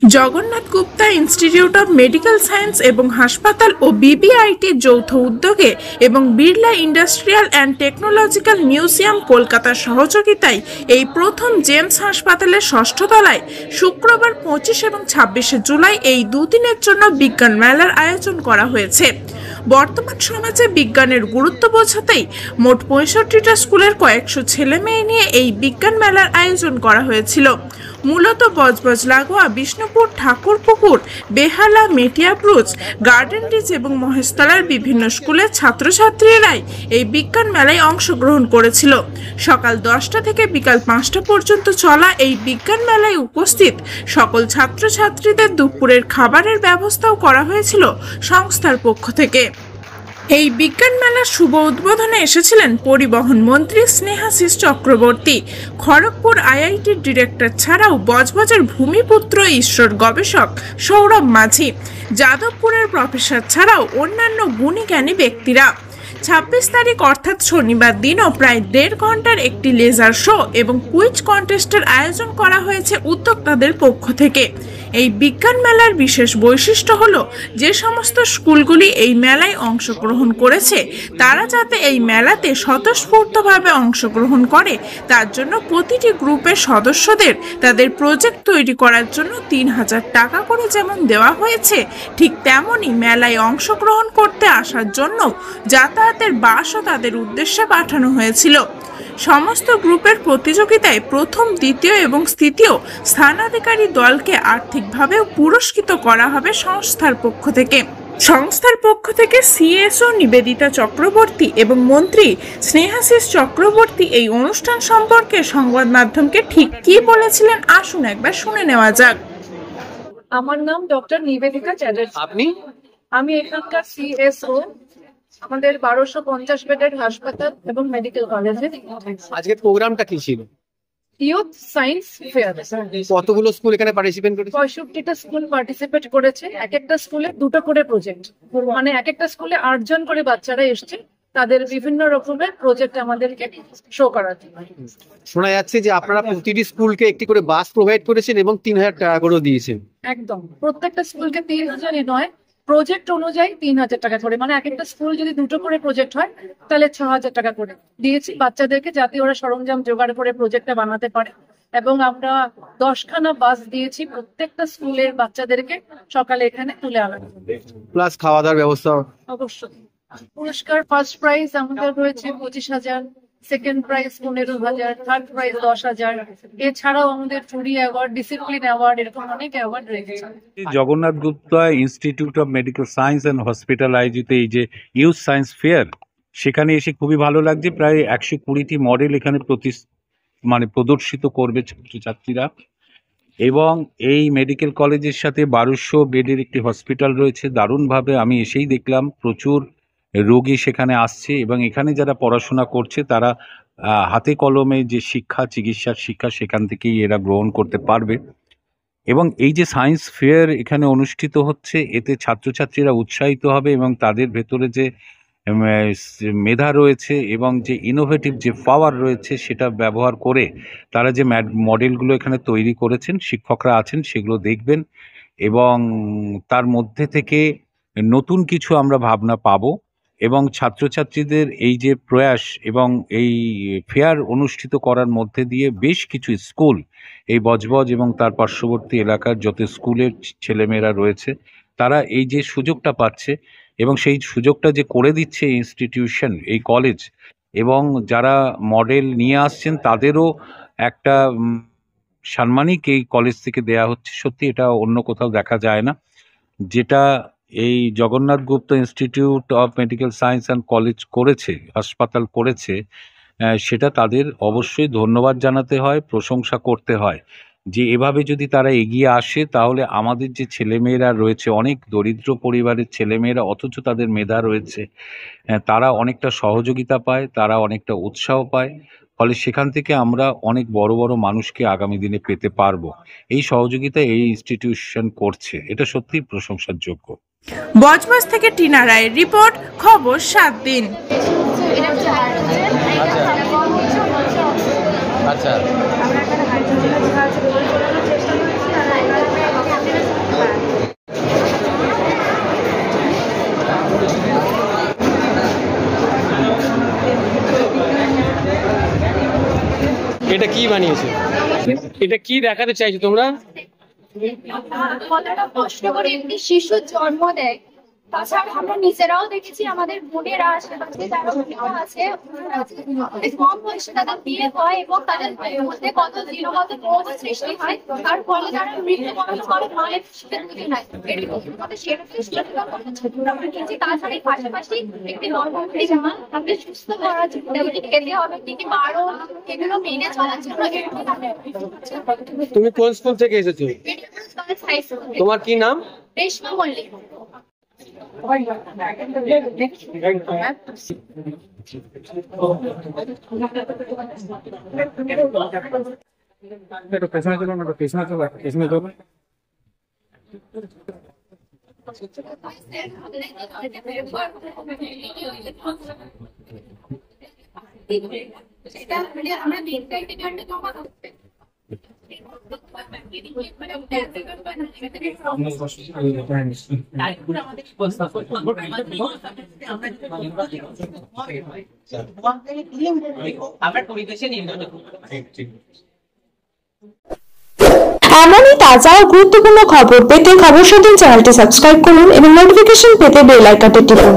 Jagannath Gupta institute of medical science এবং হাসপাতাল ও বিবিআইটির যৌথ উদ্যোগে এবং Birla industrial and technological museum কলকাতার সহযোগিতায় এই প্রথম জেমস হাসপাতালের ষষ্ঠ তলায় শুক্রবার 25 এবং 26 জুলাই এই দুদিনের জন্য বিজ্ঞান মেলার আয়োজন করা হয়েছে। বর্তমান সমাজে বিজ্ঞানের গুরুত্ব বোঝাতেই মোট 65টা স্কুলের কয়েকশো ছেলে মেয়ে নিয়ে এই বিজ্ঞান মেলার আয়োজন করা হয়েছিল। মূলত বজবজ লাগোয়া বিষ্ণুপুর, ঠাকুরপুকুর, বেহালা, মেটিয়াব্রুজ, গার্ডেন রিচ এবং মহেশতলার বিভিন্ন স্কুলের ছাত্রছাত্রীরাই এই বিজ্ঞান মেলায় অংশগ্রহণ করেছিল। সকাল 10টা থেকে বিকাল 5টা পর্যন্ত চলা এই বিজ্ঞান মেলায় উপস্থিত সকল ছাত্রছাত্রীদের দুপুরের খাবারের ব্যবস্থাও করা হয়েছিল সংস্থার পক্ষ থেকে। এই বিজ্ঞান মেলার শুভ উদ্বোধনে এসেছিলেন পরিবহন মন্ত্রী স্নেহাশিস চক্রবর্তী, খড়গপুর আইআইটির ডিরেক্টর ছাড়াও বজবজের ভূমিপুত্র ঈশ্বর গবেষক সৌরভ মাঝি, যাদবপুরের প্রফেসর ছাড়াও অন্যান্য গুণী জ্ঞানী ব্যক্তিরা। 26 তারিখ অর্থাৎ শনিবার দিনও প্রায় 1.5 ঘন্টার একটি লেজার শো এবং কুইজ কন্টেস্টের আয়োজন করা হয়েছে উদ্যোক্তাদের পক্ষ থেকে। এই বিজ্ঞান মেলার বিশেষ বৈশিষ্ট্য হলো যে সমস্ত স্কুলগুলি এই মেলায় অংশগ্রহণ করেছে তারা যাতে এই মেলাতে স্বতঃস্ফূর্তভাবে অংশগ্রহণ করে তার জন্য প্রতিটি গ্রুপের সদস্যদের তাদের প্রজেক্ট তৈরি করার জন্য 3000 টাকা করে যেমন দেওয়া হয়েছে, ঠিক তেমনই মেলায় অংশগ্রহণ করতে আসার জন্য যাতায়াতের বাসও তাদের উদ্দেশ্যে পাঠানো হয়েছিল। সমস্ত গ্রুপের প্রতিযোগিতায় প্রথম, দ্বিতীয় এবং তৃতীয় স্থানাধিকারী দলকে আর্থিকভাবেও পুরস্কৃত করা হবে সংস্থার পক্ষ থেকে। সংস্থার পক্ষ থেকে সিএসও নিবেদিতা চক্রবর্তী এবং মন্ত্রী স্নেহাশিস চক্রবর্তী এই অনুষ্ঠান সম্পর্কে সংবাদ মাধ্যমকে ঠিক কি বলেছিলেন আসুন একবার শুনে নেওয়া যাক। আমার নাম ডক্টর নিবেদিতা চ্যাটার্জি। আপনি? আমি এখানকার সিএসও, আমাদের 1250 বেডের হাসপাতাল এবং মেডিকেল কলেজে। আজকের প্রোগ্রামটা কি ছিল? Youth science fair. কতগুলো স্কুল এখানে পার্টিসিপেট করেছে? 65টা স্কুল পার্টিসিপেট করেছে। এক একটা স্কুলে 2টো করে প্রজেক্ট, মানে এক একটা স্কুলে 8 জন করে বাচ্চারা এসছে তাদের বিভিন্ন রকমের প্রজেক্ট আমাদেরকে শো করাতে। শোনা যাচ্ছে যে আপনারা প্রতিটি স্কুলকে একটি করে বাস প্রোভাইড করেছেন এবং 3000 টাকা করে দিয়েছেন। একদম, প্রত্যেকটা স্কুলকে 3000ই নয়, প্রজেক্ট অনুযায়ী 3000 টাকা করে, মানে এক একটা স্কুল যদি 2টো করে প্রজেক্ট হয় তাহলে 6000 টাকা করে দিয়েছি বাচ্চাদেরকে, যাতে ওরা সরঞ্জাম জোগাড় করে প্রজেক্টটা বানাতে পারে। এবং আমরা 10খানা বাস দিয়েছি প্রত্যেকটা স্কুলের বাচ্চাদেরকে সকালে এখানে তুলে আনা, প্লাস খাওয়া দাওয়ার ব্যবস্থা। অবশ্যই পুরস্কার ফার্স্ট প্রাইজ আমাদের রয়েছে 25,000, সেকেন্ড প্রাইজ 15,000, থার্ড প্রাইজ 10,000। এছাড়াও আমাদের জুরি অ্যাওয়ার্ড, ডিসিপ্লিন অ্যাওয়ার্ড, এরকম অনেক অ্যাওয়ার্ড রয়েছে। Jagannath Gupta institute of medical science and hospital আয়োজিত এই যে ইউথ সায়েন্স ফেয়ার, সেখানে এসে খুবই ভালো লাগছে। প্রায় 120টি মডেল এখানে প্রদর্শিত করবে ছাত্রছাত্রীরা। এবং এই মেডিকেল কলেজের সাথে 1200 বেডের একটি হসপিটাল রয়েছে। দারুণভাবে আমি এসেই দেখলাম প্রচুর রোগী সেখানে আসছে এবং এখানে যারা পড়াশোনা করছে তারা হাতে কলমে যে শিক্ষা, চিকিৎসার শিক্ষা, সেখান থেকেই এরা গ্রহণ করতে পারবে। এবং এই যে সায়েন্স ফেয়ার এখানে অনুষ্ঠিত হচ্ছে, এতে ছাত্রছাত্রীরা উৎসাহিত হবে এবং তাদের ভেতরে যে মেধা রয়েছে এবং যে ইনোভেটিভ যে পাওয়ার রয়েছে সেটা ব্যবহার করে তারা যে মডেলগুলো এখানে তৈরি করেছেন, শিক্ষকরা আছেন সেগুলো দেখবেন এবং তার মধ্যে থেকে নতুন কিছু আমরা ভাবনা পাবো। এবং ছাত্রছাত্রীদের এই যে প্রয়াস এবং এই ফেয়ার অনুষ্ঠিত করার মধ্যে দিয়ে বেশ কিছু স্কুল, এই বজবজ এবং তার পার্শ্ববর্তী এলাকার যত স্কুলের ছেলেমেয়েরা রয়েছে তারা এই যে সুযোগটা পাচ্ছে এবং সেই সুযোগটা যে করে দিচ্ছে এই ইনস্টিটিউশন, এই কলেজ, এবং যারা মডেল নিয়ে আসছেন তাদেরও একটা সাম্মানিক এই কলেজ থেকে দেয়া হচ্ছে। সত্যি এটা অন্য কোথাও দেখা যায় না। যেটা এই Jagannath Gupta institute of medical science and college করেছে, হাসপাতাল করেছে, সেটা তাদের অবশ্যই ধন্যবাদ জানাতে হয়, প্রশংসা করতে হয়। যে এভাবে যদি তারা এগিয়ে আসে তাহলে আমাদের যে ছেলেমেয়েরা রয়েছে, অনেক দরিদ্র পরিবারের ছেলেমেয়েরা, অথচ তাদের মেধা রয়েছে, তারা অনেকটা সহযোগিতা পায়, তারা অনেকটা উৎসাহ পায়। ফলে সেখান থেকে আমরা অনেক বড় বড় মানুষকে আগামী দিনে পেতে পারবো। এই সহযোগিতা এই ইনস্টিটিউশন করছে, এটা সত্যিই প্রশংসার যোগ্য। বজবজ থেকে টিনা রায়ের রিপোর্ট, খবর 7 দিন। আচ্ছা। কি বানিয়েছো? এটা কি দেখাতে চাইছো তোমরা? কতটা কষ্ট করে একটি শিশুর জন্ম দেয়। তাছাড়া আমরা নিজেরাও দেখেছি আমাদের বোনেরা আশেপাশে যারা মহিলা আছে অনেক কম বয়সে তাদের বিয়ে হয় এবং তাদের মধ্যে কত দিনগত রোগ সৃষ্টি হয়, তার ফলে তারা মৃত্যুবরণ করে, মায়ের স্বীকৃতি নেয়। তাছাড়া পাশাপাশি একটি নর্মালি জামা আপনি সুস্থ করার জন্য খেতে হবে কি কি বারণ, এগুলো মেনে চলার জন্য। তুমি কোন স্কুল থেকে এসেছো? তোমার কি নাম? রেশমা মল্লিক। আমরা দিনটাইতে ঘন্টা জমা করতে এমনই তাজা ও গুরুত্বপূর্ণ খবর পেতে খবর শোধন চ্যানেলটি সাবস্ক্রাইব করুন এবং নোটিফিকেশন পেতে বেল আইকনটি টিপুন।